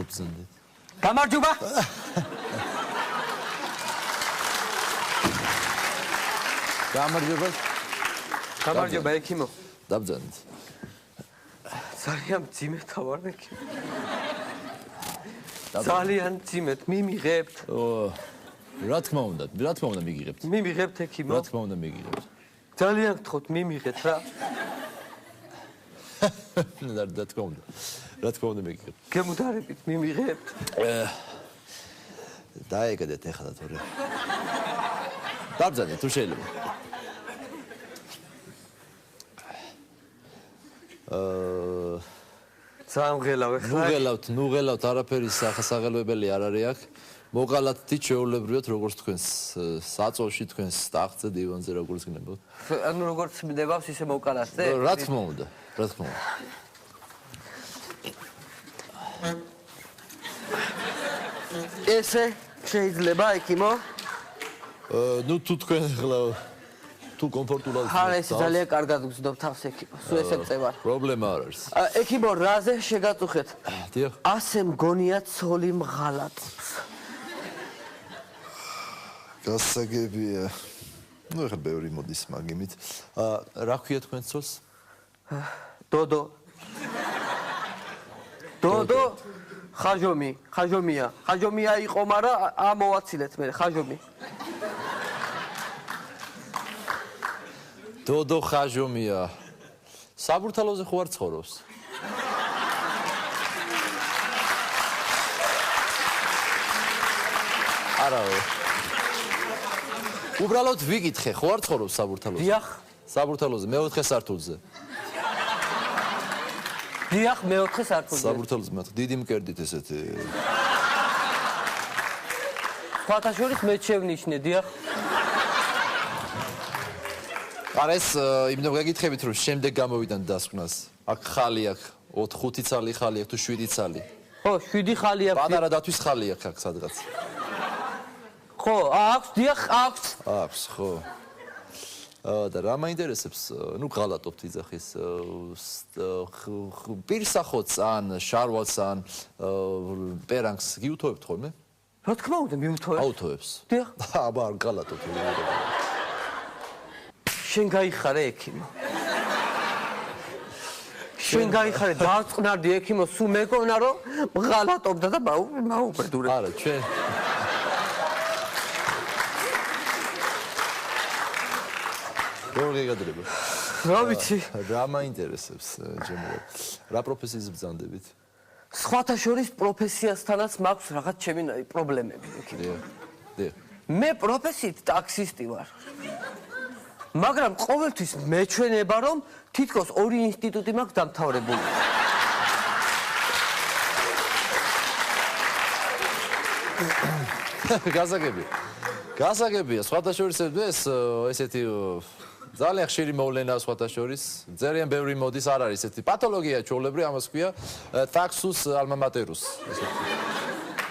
მოგბრძანდეთ. გამარჯობა. გამარჯობა. გამარჯობა ექიმო. დაბრძანდეთ. ძალიან მძიმედ ვარ ექიმო. ძალიან მძიმედ მიმიღებთ. რა თქმა უნდა მიგიღებთ. მიმიღებთ ექიმო. რა თქმა უნდა მიგიღებთ. ძალიან გთხოვთ მიმიღეთ რა. რა თქმა უნდა. რა თქმა უნდა მიგიღებთ. გემუდარებით მიმიღებთ. დაეგდეთ ეხლა თორე. დაბრძანდეთ თუ შეიძლება. სამღელავ ეხლა. ნუღელავთ არაფერი სახელვებელი არ არის აქ. მოყალათ თით შეულებრივად როგორც თქვენს საწოლში თქვენს ტახტზე დივანზე როგორც გნებავთ. ანუ როგორც მნებავს ისე მოყალათზე? რა თქმა უნდა. ესე შეიძლება ექიმო? ნუ თუ თქვენ ახლა თუ კომფორტულად ხარ ეს ძალიან კარგად გძნობ თავს ექიმო. სულ ესე წევარ. პრობლემა არ არის. ექიმო, რაზე შეგაწუხეთ? დიახ. ასე მგონია ცოლი მღალატებს. გასაგებია. ნუ ახლა ბევრი მოდის მაგიმით. რა ქვია თქვენ ცოლს? დოდო. დოდო ხაჟომია. ხაჟომია იყო, მაგრამ ამოვაცილეთ მე ხაჟომი. დოდო ხაჟომია. საბურთალოზე ხო არ ცხოვრობს? არავე. უბრალოდ ვიკითხე, ხო არ ცხოვრობს საბურთალოზე? დიახ. საბურთალოზე მეოთხე სართულზე. დიახ, მეოთხე სართულზე. საბურთალოზე მეოთხე დიდი მკერდით ესეთი. სხვათა შორის მე შევნიშნე, დიახ. არა ეს იმდენ გეკითხებით რომ შემდეგ გამოვიდან დასკვნას. აქ ხალი აქვს 4-5 ცალი ხალი აქვს თუ 7 ცალი. ხო, 7 ხალი აქვს. პატარა დათვის ხალი აქვს აქ სადღაც. ხო, აქვს, დიახ, აქვს. აქვს, ხო. და რა მაინტერესებს, ნუ ღალატობთ იძახის პირსახოც ან შარვალს ან პერანგს გიუთოვებთ ხოლმე? რა თქმა უნდა, მიუთოვებ. აუთოვებს. დიახ. აბა არ ღალატობთ. შენ გაიხარე ექიმო. შენ გაიხარე დაწყნარდი ექიმო, სულ მეკონა რომ მღალატობდა და მაუბედურე. არა, ჩვენ როგორ გეგადრება? რა ვიცი. რა მაინტერესებს ჩემო? რა პროფესიის ბრძანდებით? სხვათა შორის პროფესიასთანაც მაქვს რაღაც ჩემი პრობლემები ექიმო. დიახ. მე პროფესიით ტაქსისტი ვარ. მაგრამ ყოველთვის მეჩვენება რომ თითქოს ორი ინსტიტუტი მაქვს დამთავრებული. გასაგებია, სხვათა შორის ეს ესეთი ძალიან ხშირი მოვლენაა სხვათა შორის. ძალიან ბევრი მოდის, არ არის ესეთი პათოლოგია ჩვეულებრივ, ამას ქვია ტაქსუს ალმა მატერუს. ესეთი.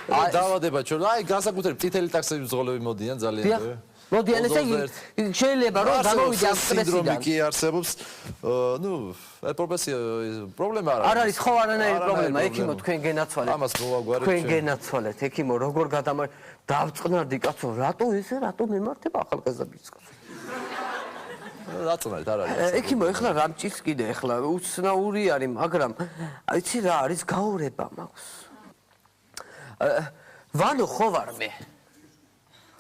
დავადება ჩვენ, აი განსაკუთრებით წითელი ტაქსების ბრძოლები მოდიან ძალიან ბევრი. მოდიან ესე შეიძლება რომ გამოვიდე ამ სტრესიდან. სინდრომი კი არსებობს. ნუ პროფესია პრობლემა არ არის. არ არის ხო არანაირი პრობლემა, ექიმო თქვენ გენაცვალეთ. ამას მოვაგვარეთ თქვენ გენაცვალეთ, ექიმო როგორ დავწყნარდი კაცო, რატო მემართება ახალგაზრდების კაცო? დაწნარით არ არის. ექიმო ეხლა რა მჭირს კიდე ეხლა უცნაური არის, მაგრამ იცი რა არის გაურება მაქვს. ვანო ხო ვარ მე?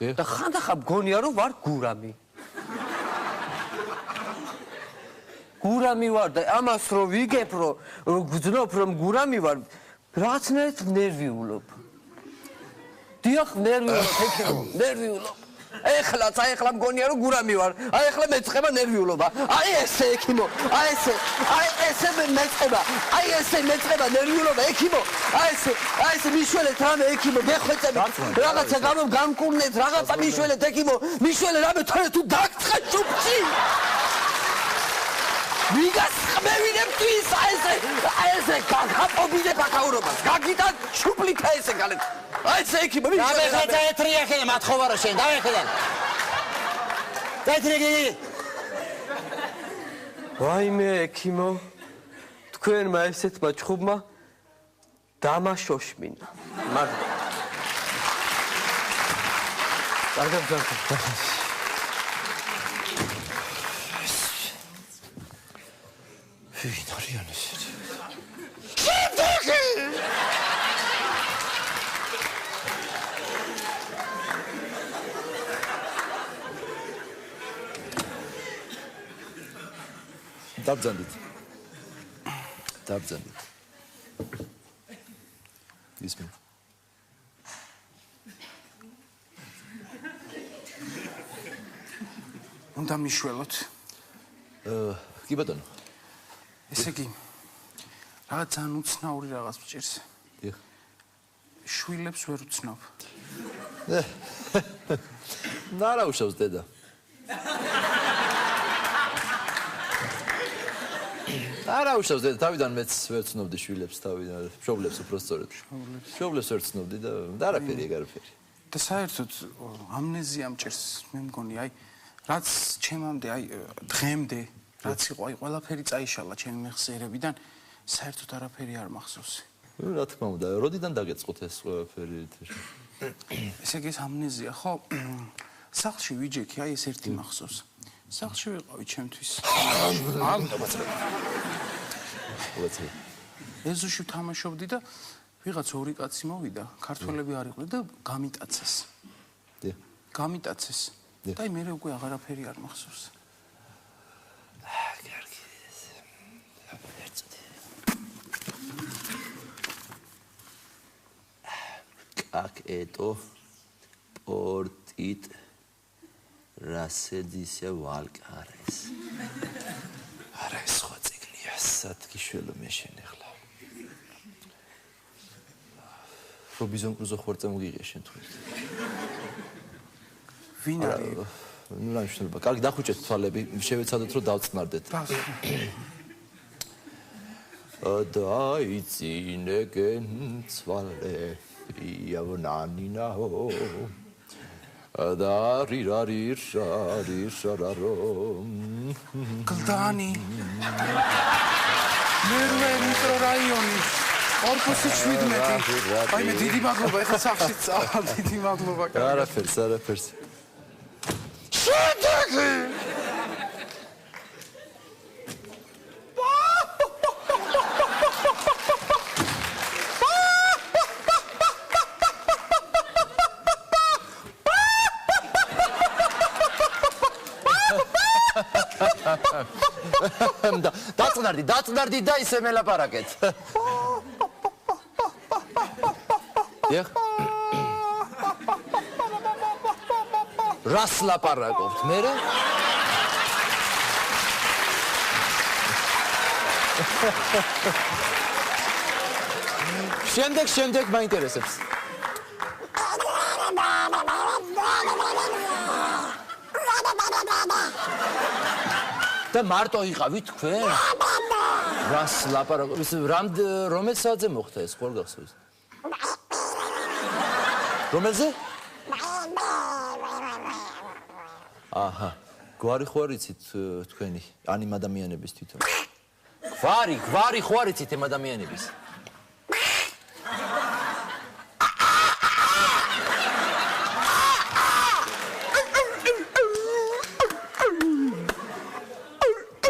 და ხანდახან მგონია რომ ვარ გურამი. გურამი ვარ და ამას რო ვიგებ რომ გძნობ რომ გურამი ვარ, რაღაცნაირად ნერვიულობ. დიახ, ნერვიულობ. ეხლა მგონია რომ გურამი ვარ. აი ეხლა მეწყება ნერვიულობა. აი ესე ექიმო, აი ესე მეწყება. აი ესე მეწყება ნერვიულობა ექიმო. აი ესე მიშველეთ რამე ექიმო, გეხვეწებით. რაღაცა გამკურნეთ, რაღაცა მიშველეთ ექიმო. მიშველე რამე თორე თუ დაგწყე ჭუპჭი. ვიგას ხმევინებ თვის აი ესე გაგაპობინე ბაკაურობას. გაგიტა ჩუპლიქა ესე გალეთ. აი ესე ექიმო მიშველე. დავეხეთა ეთრია ხე მათხოვარო შენ დავეხეთა. დაეთრიგი. ვაიმე ექიმო. თქვენმა ესეთმა ჩხუბმა დამაშოშმინა. მაგრამ კარგად ვინ არიან ესეთი? დაბრძანდით. ისმენ. უნდა მიშველოთ. კი ბატონო. ესე იგი რაღაც ძალიან უცნაური რაღაც მჭირს. დიახ. შვილებს ვერ უცნობ. ნარა უშავს დედა. არა უშავს დედა, თავიდან მეც ვერ ცნობდი შვილებს, თავიდან მშობლებს უფრო სწორედ. მშობლებს ვერ ცნობდი და არაფერი ეგ არაფერი. და საერთოდ ამნეზია მჭირს, მე მგონი, აი რაც ჩემამდე, აი დღემდე რაც იყო, აი ყველაფერი წაიშალა ჩემი მეხსიერებიდან, საერთოდ არაფერი არ მახსოვს. რა თქმა უნდა, როდიდან დაგეწყოთ ეს ყველაფერი? ესე იგი ეს ამნეზია, ხო? სახლში ვიჯექი, აი ეს ერთი მახსოვს. სახლში ვიყავი ჩემთვის. ეზოში ვთამაშობდი და ვიღაც ორი კაცი მოვიდა, ქართველები არ იყვნენ და გამიტაცეს. დიახ. გამიტაცეს. და აი მე უკვე აღარაფერი არ მახსოვს. კარგი. Как это портит раседися валკარეს. არა ეს ხო წიგნია, სათქიშველო მე შენეხლა. რობინზონ კრუზო ხوارწე მოგიღია შენ თუ. ვინ არის? ნუ რა მნიშვნელობა. კარგი დახუჭეთ თვალები, შევეცადოთ რომ დავწნარდეთ. დაიცინეგენ ცვალე იავნანინაო დარირარირშარიშარარო კლდანი მერვე მიკრორაიონი ორფოსი 17 აი მე დიდი მადლობა ეხლა სახში წავალ დიდი მადლობა არაფერს დაწნარდი და ისე მელაპარაკეთ. დიახ. რას ლაპარაკობთ? მერე? შემდეგ მაინტერესებს. და მარტო იყავით თქვენ? რას ლაპარაკობთ? რომელ საათზე მოხდა ეს? ხوار გახსოვს? რომელზე? აჰა. გვარი ხوار იცით თქვენი ანიმ ადამიანების თვითონ. გვარი ხوار იცით ამ ადამიანების.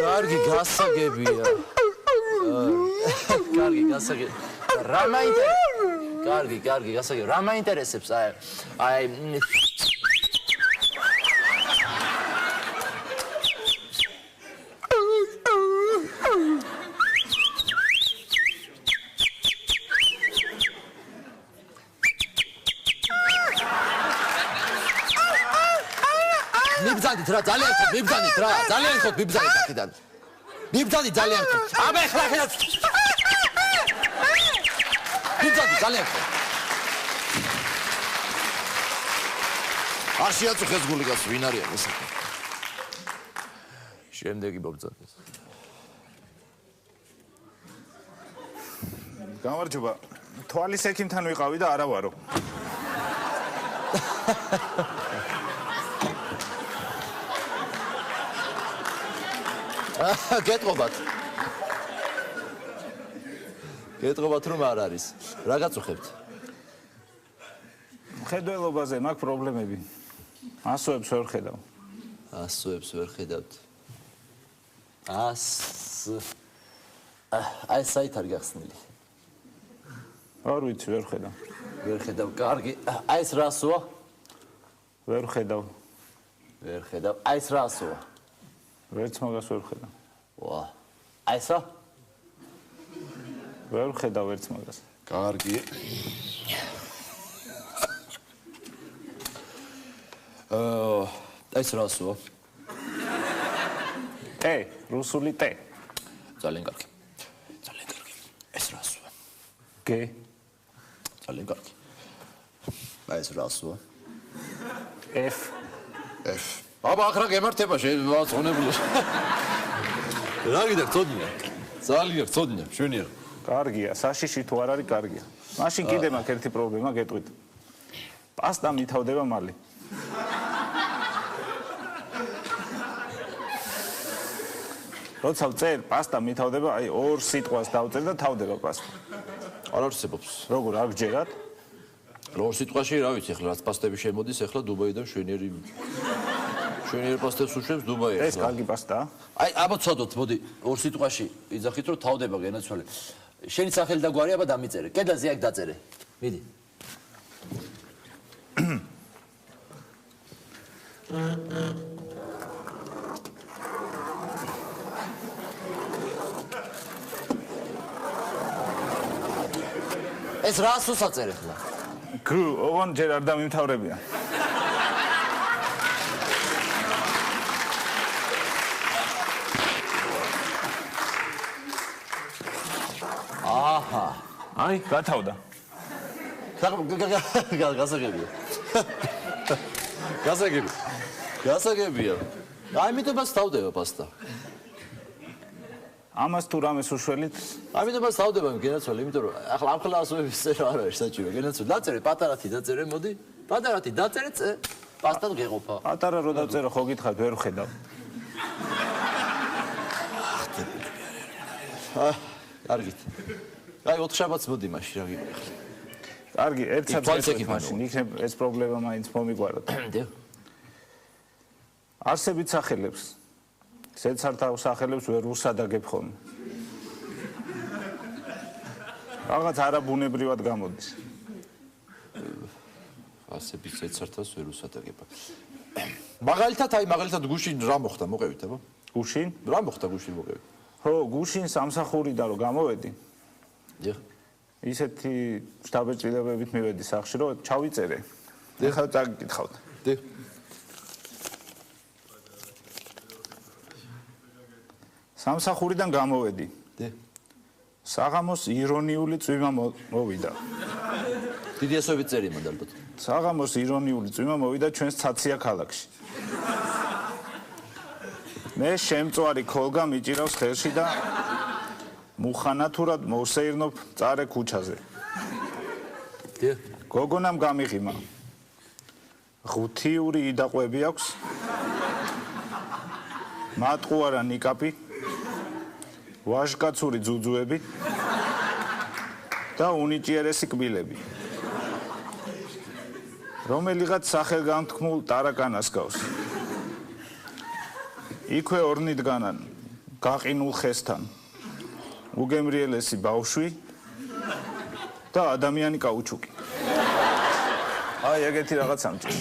კარგი გასაგებია. კარგი გასაგებია. რა მაინტერესებს? კარგი გასაგებია. რა მაინტერესებს? აი მიბძანდით რა, ძალიან ხოთ მიბძანდით რა, ძალიან ხოთ მიბძანდით აქედან. მიბძანდით ძალიან ხოთ. აბა ეხლა მიბძანდით ძალიან ხოთ. არ შეაწუხეს გულიკას ვინ არიან ეს? შემდეგი მობძანეს. გამარჯობა. თვალის ექიმთან ვიყავი და არა ვარო. გეტყობათ. გეტყობათ რომ არ არის. რა გაწუხებთ? მხედველობაზე მაქვს პრობლემები. ასოებს ვერ ხედავ. ასოებს ვერ ხედავთ. აი საით არ გახსნილი. არ ვიცი, ვერ ხედავ. ვერ ხედავ. კარგი. აი ეს რა ასოა? ვერ ხედავ. ვერ ხედავ. აი ეს რა ასოა? ვერც მაგას ვერ ხედავ. ვა. აი ესა? ვერ ხედავ ვერც მაგას. კარგი. აი ეს რა ასოა? ტე, რუსული ტე. ძალიან კარგი. ძალიან კარგი. ეს რა ასოა? გე. ძალიან კარგი. აი ეს რა ასოა? F. F. აბა ახლა გემართება შეძღონებული. რა გინდა წოდნია? ძალიან წოდნია, შვენია. კარგია, საშიში თუ არ არის კარგია. მაშინ კიდე მაქვს ერთი პრობლემა, გეტყვით. პასტა მითავდება მალე. როცა ვწერ, პასტა მითავდება, აი ორ სიტყვას დავწერ და თავდება პასტა. არ არსებობს. როგორ არ გჯერათ? როგორ სიტყვაში რა ვიცი, ახლა რაც პასტები შემოდის, ახლა დუბაიდან შვენიერი პასტებს უშვებს დუბაი. ეს კარგი პასტაა. აი, აბა ცოდოთ, მოდი, ორ სიტყვაში იძახით, რომ თავდება გენაცვალე. შენი სახელი და გვარი აბა დამიწერე. კედელზე აქ დაწერე. მიდი. ეს რა სუსაწერე ხლა? გ, ოღონ ჯერ არ დამიმთავრებია. აჰა. აი, გათავდა. გასაგებია. გასაგებია. ამიტომ მას თავდება პასტა. ამას თუ რამეს უშველით, ამიტომ მას თავდება გენაცვალე, იმიტომ რომ ახლა ამ კლასების წერა არ არის საჭირო. გენაცვალე, დაწერე პატარათი დაწერე, მოდი. პატარათი დაწერე, პასტა გეყოფა. პატარა რო დავწერო, ხო გითხართ, ვერ ვხედავ. კარგით. აი 4 შაბათს მოდი მაშინ რა გიყვა. კარგი, ერთ თვალს საათს ეკიფანო. მაშინ იქნებ ეს პრობლემა მაინც მომიგვაროთ. დიახ. არსებით სახელებს. ზედსართავ სახელებს ვერ უსადაგებ ხოლმე. რაღაც არაბუნებრივად გამოდის. ასებით ზედსართავს ვერ უსადაგება. მაგალითად გუშინ რა მოხდა, მოყევით აბა? გუშინ? რა მოხდა გუშინ მოყევით? ხო, გუშინ სამსახურიდან რო გამოვედი, დიახ. ისეთი შტაბეჭდილებებით მივედი სახლში, რომ ჩავიწერე. ეხლა წაგიკითხავთ. დიახ. სამსახურიდან გამოვედი. დიახ. საღამოს ირონიული წვიმა მოვიდა. დიდი ასოებით წერი მანდ ალბათ. საღამოს ირონიული წვიმა მოვიდა ჩვენს ცაცია ქალაქში. მე შემწვარი ქოლგა მიჭირავს ხელში და მუხანათურად მოვსეირნობ წარე ქუჩაზე. დიახ. გოგონამ გამიღიმა. ღუთიური იდაყვები აქვს. მატყუარა ნიკაპი. ვაჟკაცური ძუძუები და უნიჭიერესი კბილები. რომელიღაც სახელგანთქმულ ტარაკანას გავს. იქვე ორნიდგანან გაყინულ ხესთან უგემრიელესი ბავშვი და ადამიანი კაუჩუკი. აი ეგეთი რაღაც ამჭირს.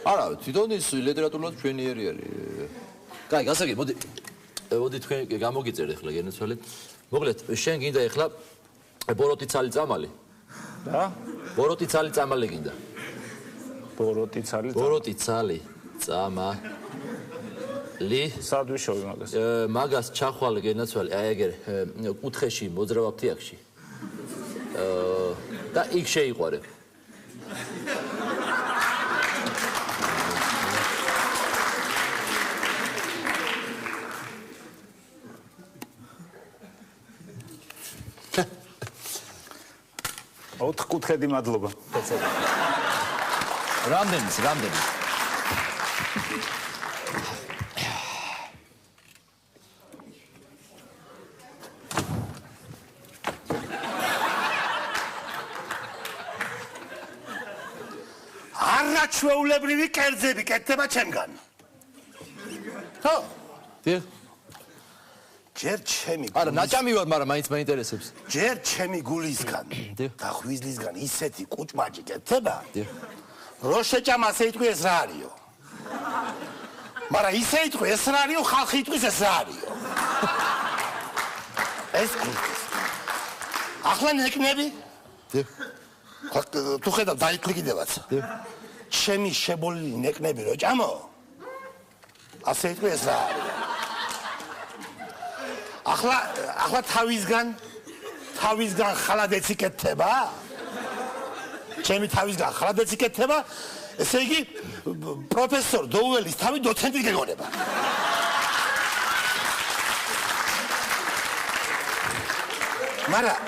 არა, თვითონ ის ლიტერატურულად ჩვენიერი არის. კაი, გასაგები, მოდი თქვენ გამოგიწერეთ ახლა გენაცვალე. მოკლედ, შენ გინდა ახლა ბოროტი ცალი წამალი? და ბოროტი ცალი წამალი გინდა? ბოროტი ცალი. ბოროტი ცალი წამალი. სად ვიშოვი მაგას? მაგას ჩახვალ გენაცვალე, აი ეგრე, კუთხეში მოძრავ აფთიაქში. და იქ შეიყვარე. ოთხკუთხედი მადლობა. რამდენი? ჩვეულებრივი კერძები კეთდება ჩემგან. ხო? დიახ. ჯერ ჩემი არა, ნაჭამი ვარ, მაგრამ მაინც მაინტერესებს. ჯერ ჩემი გულისგან დიახ. და ხვიზლისგან ისეთი კუჭმაჭი კეთდება, დიახ. რო შეჭამ ასე იტყვი ეს რა არისო. მაგრამ ისე იტყვი ეს რა არისო, ხალხი იტყვის ეს რა არისო. ეს გულს. ახლა ნეკნები? დიახ. თუ ხედავ დაიკლიკიდებაც. დიახ. ჩემი შებოლილი ნეკნები რო ჭამო? ასე იტყვი ეს რა არისო. ახლა თავისგან ხალადეც იკეთება? ჩემი თავისგან ხალადეც იკეთება? ესე იგი პროფესორ დოუელის თავი დოცენტი გეგონება. მაგრამ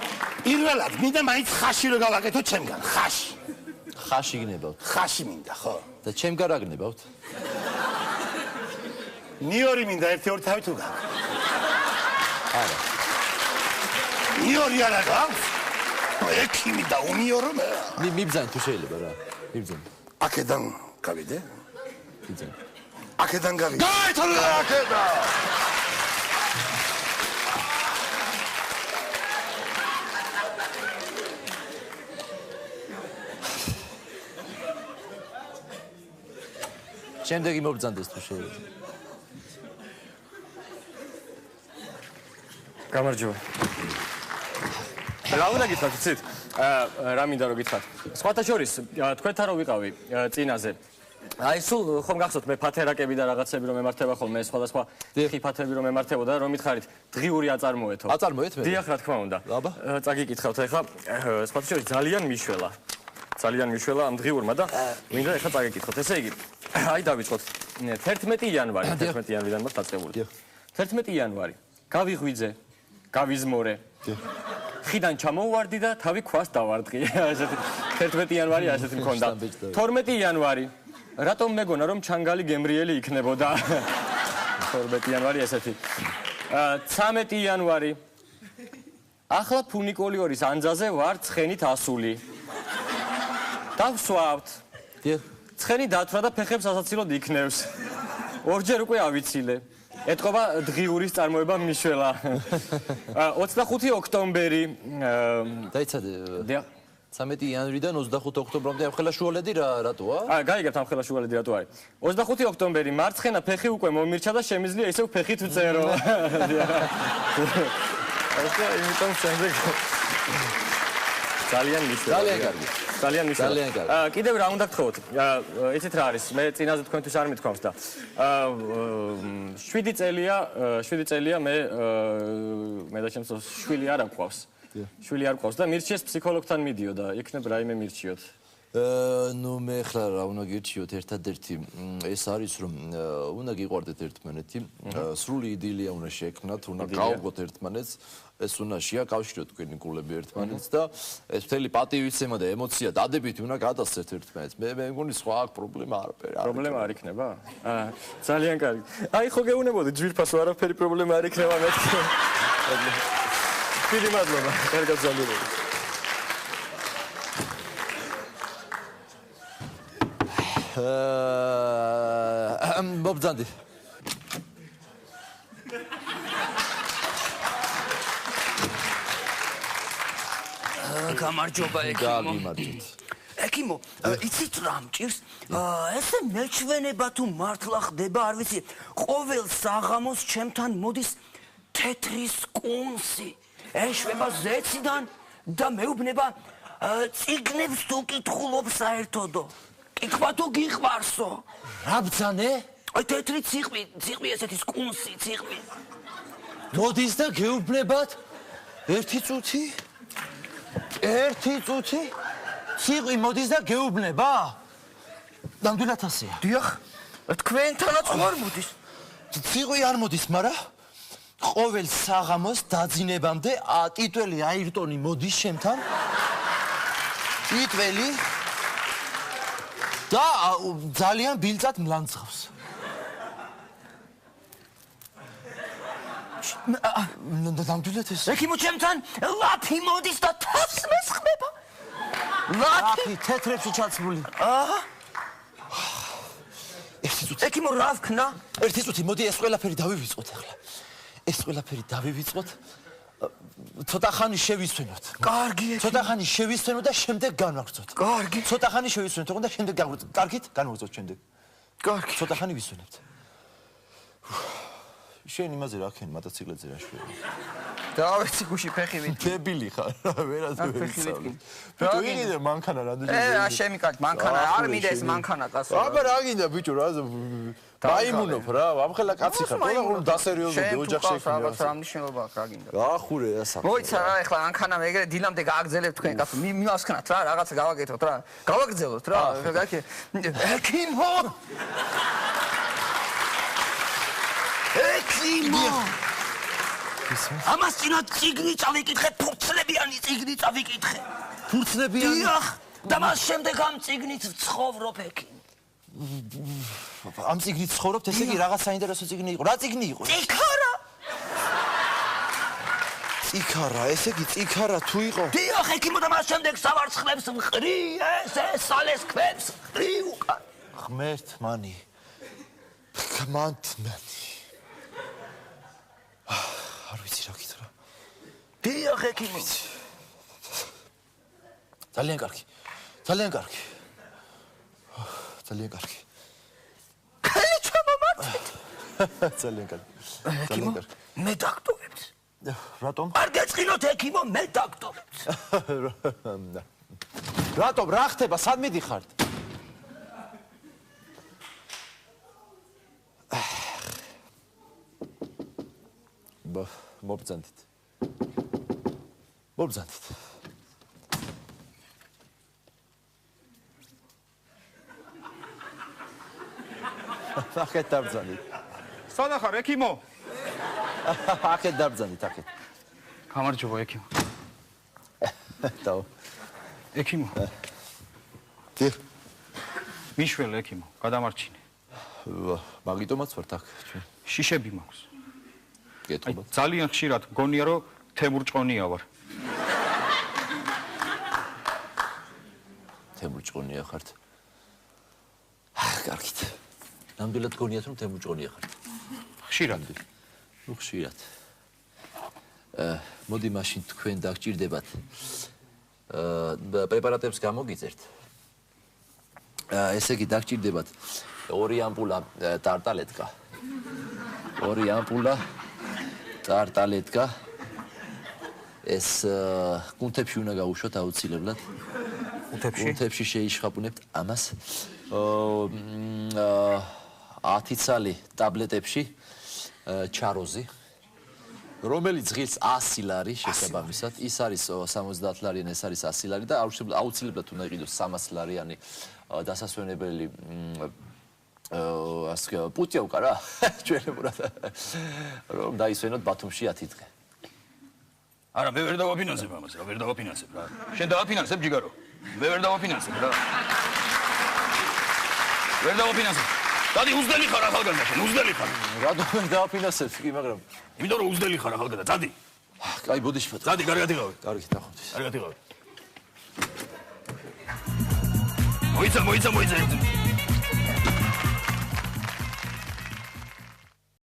პირველად მინდა მაინც ხაში რო გავაკეთო ჩემგან, ხაში. ხაში გნებავთ. ხაში მინდა, ხო? და ჩემგან რა გნებავთ? ნიორი მინდა ერთი-ორი თავი თუ გაქვს. არა. ნიორი არა გაქვს? ეკი მინდა უნიორო მე. მიბძანი თუ შეიძლება რა. მიბძანი. აქედან გავიდე? მიბძანი. აქედან გავიდე. გაითვალე აქედან. შემდეგი მობძანდეს თუ შეიძლება. გამარჯობა. რა უნდა გითხრათ, იცით? რა მინდა რომ გითხრათ? სხვათა შორის, თქვენთან რო ვიყავი წინაზე. აი სულ ხომ გახსოვთ მე ფათერაკები და რაღაცები რომ ემართება ხოლმე სხვადასხვა ხიფათები რომ ემართებოდა რომ მითხარით დღიური აწარმოეთო. აწარმოეთ მე? დიახ, რა თქმა უნდა. აბა. წაგიკითხავთ ეხლა სხვათა შორის ძალიან მიშველა. ძალიან მიშველა ამ დღიურმა და მინდა ეხლა წაგიკითხოთ. ესე იგი, აი დავიწყოთ 11 იანვარი, 11 იანვრიდან მოხდა დაწყებული. 11 იანვარი. გავიღვიძე, გავიზმორე. ხიდან ჩამოვარდი და თავი ქვას დავარდყი. ასეთი 11 იანვარი ასეთი მქონდა. 12 იანვარი. რატომ მეგონა რომ ჩანგალი გემრიელი იქნებოდა? 12 იანვარი ესეთი. 13 იანვარი. ახლა ფუნიკოლიორის ანძაზე ვარ ცხენით ასული. დავსვავთ. ცხენი დათვრა და ფეხებს ასაცილოდ იქნევს. ორჯერ უკვე ავიცილე. ეთყობა დღიურის წარმოება მიშველა. 25 ოქტომბერი. დაიცადე. 13 იანვრიდან 25 ოქტომბრამდე ამ ხელაშუალედი რატოა? გაიგებთ ამ ხელაშუალედი რატო არის. 25 ოქტომბერი მარცხენა ფეხი უკვე მომირჩა და შემიძლია ისევ ფეხით ვწერო. ასე იმიტომ შემდეგ ძალიან მიშველა. ძალიან კარგი. ძალიან მიშველა. ძალიან კარგი. კიდევ რა უნდა გთხოვოთ? იცით რა არის? მე წინაზე თქვენთვის არ მithქვამს და 7 წელია მე და ჩემს შვილი არ აყვავს. შვილი არ ყავს და მირჩიეს ფსიქოლოგთან მიდიოდა, იქნებ რაიმე მირჩიოთ. ნუ მე ხლა რა უნდა გირჩიოთ ერთადერთი ეს არის რომ უნდა გიყვარდეთ ერთმანეთი, სრული იდილია უნდა შეექმნათ, უნდა გავუგოთ ერთმანეთს, ეს უნდა შეაკავშიროთ თქვენი გულები ერთმანეთს და ეს მთელი პატივისცემა და ემოცია დადებითი უნდა გადასცეთ ერთმანეთს. მე მგონი სხვა აქ პრობლემა არაფერი არ პრობლემა არ იქნება? ძალიან კარგი. აი ხო გეუნებოდი ჯვირფასო არაფერი პრობლემა არ იქნება მეთქი. დიდი მადლობა. კარგად ზამბობთ. მობძანდი. გამარჯობა ეკიმო. გამარჯობთ. ეკიმო, იცით რა მჭირს? ესე მეჩვენება თუ მართლა ხდება, არ ვიცი. ყოველ საღამოს ჩემთან მოდის თეთრი სკუნსი. ეშვება ზეციდან და მეუბნება წიგნებს თუ კითხულობ საერთოდო. კითხვა თუ გიყვარსო? რა ბძანე? აი თეთრი ციყვი ესეთი სკუნსი ციყვი. მოდის და გეუბნებათ ერთი წუთი? ციყვი მოდის და გეუბნება? ნამდვილად ასეა. დიახ, თქვენთანაც არ მოდის. ციყვი არ მოდის, მაგრამ ყოველ საღამოს დაძინებამდე ტიტველი აირტონი მოდის შემთან. ტიტველი და ძალიან ბილწად მლანძღავს. ნამდვილად ეს. ეკიმო ჩემთან ლაფი მოდის და თავს მესხმება. ლაფი თეთრებში ჩაცმული. ერთი წუთი. ეკიმო რა ვქნა? ერთი წუთი, მოდი ეს ყველაფერი დავივიწყოთ ახლა. ეს ყველაფერი დავივიწყოთ. ცოტა ხანი შევისვენოთ. კარგი ეკიმო. ცოტა ხანი შევისვენოთ და შემდეგ განვაგრძოთ. კარგი. ცოტა ხანი შევისვენოთ და შემდეგ განვაგრძოთ. კარგით? განვაგრძოთ შემდეგ. კარგი. ცოტა ხანი ვისვენებთ. შენ იმაზე რა ქენ მოტოციკლებზე რა შველი. დავეცი გუში ფეხი ვით. დებილი ხარ, ვერაზე ვერ ფეხი ისწავლე. ვიტკი. ბიჭო, იგინე მანქანა რამდენჯერმე. რა შემიკაც მანქანა, არ მინდა ეს მანქანა კაცო. აბა რა გინდა ბიჭო, რა დაიმუნობ რა, ამხელა კაცი ხარ. ყველა რომ დასერიოზობდი ოჯახში შენ რაღაც რა მნიშვნელობა აქვს რა გინდა. გახურე რა საქმე. მოიცა რა ეხლა მანქანა მეგრე დილამდე გააგზელებ თქვენ კაცო. მიმასქნათ რა, რაღაცა გავაკეთოთ რა. გავაგზელოთ რა. ეკიმო. ეკიმო. ამას წინა ციგნი წავიკითხე, ფურცლებიანი ციგნი წავიკითხე. ფურცლებიანი. დიახ, და მას შემდეგ ამ ციგნით ვცხოვრობ ეკიმო. ამ ციგნით ცხოვრობთ, ესე იგი რაღაც საინტერესო ციგნი იყო. რა ციგნი იყო? ციქარა. ციქარა, ესე იგი ციქარა თუ იყო? დიახ, ეკიმო და მას შემდეგ სავარცხლებს ვყრი, ეს სალეს ქვებს ვყრი უკან. ღმერთმანი. გმანთმანი. არ ვიცი რა გითხრა. დიახ, ეკიმო. ძალიან კარგი. ძალიან კარგი. ძალიან კარგი. ქალი ჩამომართეთ. ძალიან კარგი. ეკიმო, მე დაქტოვებს. რატომ? არ გეწყინოთ ეკიმო, მე დაქტოვებს. რატომ? რა ხდება? სად მიდიხართ? მობრძანდით. მობრძანდით. ახეთ დაბრძანდით. სადა ხარ ეკიმო? ახეთ დაბრძანდით, ახეთ. გამარჯობა ეკიმო. დაო. ეკიმო. დიახ. მიშველე ეკიმო, გადამარჩინე. მაგიტომაც ვართ აქ ჩვენ. შიშები მაქვს. გეტყობა. ძალიან ხშირად მგონია რომ თემურჭყონია ვარ. თემურჭყონია ხართ. კარგით. ნამდვილად გონიათ რომ თემურჭყონია ხართ. ხშირად. ნუ ხშირად. მოდი მაშინ თქვენ დაგჭირდებათ. პრეპარატებს გამოგიწერთ. ესე იგი დაგჭირდებათ 2 ამპულა ტარტალეტკა. 2 ამპულა ტარტალეტკა. ეს კუნთებში უნდა გაუშვათ აუცილებლად. კუნთებში შეიშხაპუნებთ ამას. 10 ცალი ტაბლეტებში ჩაროზი, რომელიც ღირს 100 ლარი შესაბამისად. ის არის 70 ლარიანი, ეს არის 100 ლარი და აუცილებლად უნდა იყიდოს 300 ლარიანი დასასვენებელი პუტიოვკა რა ჩვენებურად რომ დაისვენოთ ბათუმში 10 დღე. არა, მე ვერ დავაფინანსებ ამას რა, ვერ დავაფინანსებ რა. შენ დავაფინანსებ ჯიგარო. მე ვერ დავაფინანსებ რა. ვერ დავაფინანსებ. დადი უძდელი ხარ ახალგაზრდა შენ, უძდელი ხარ. რატომ ვერ დავაფინანსებ კი, მაგრამ იმიტომ რომ უძდელი ხარ ახალგაზრდა, დადი. კაი, ბოდიში ფატო. დადი, კარგად იყავი. კარგი, დახავდეს. კარგად იყავი. მოიცა.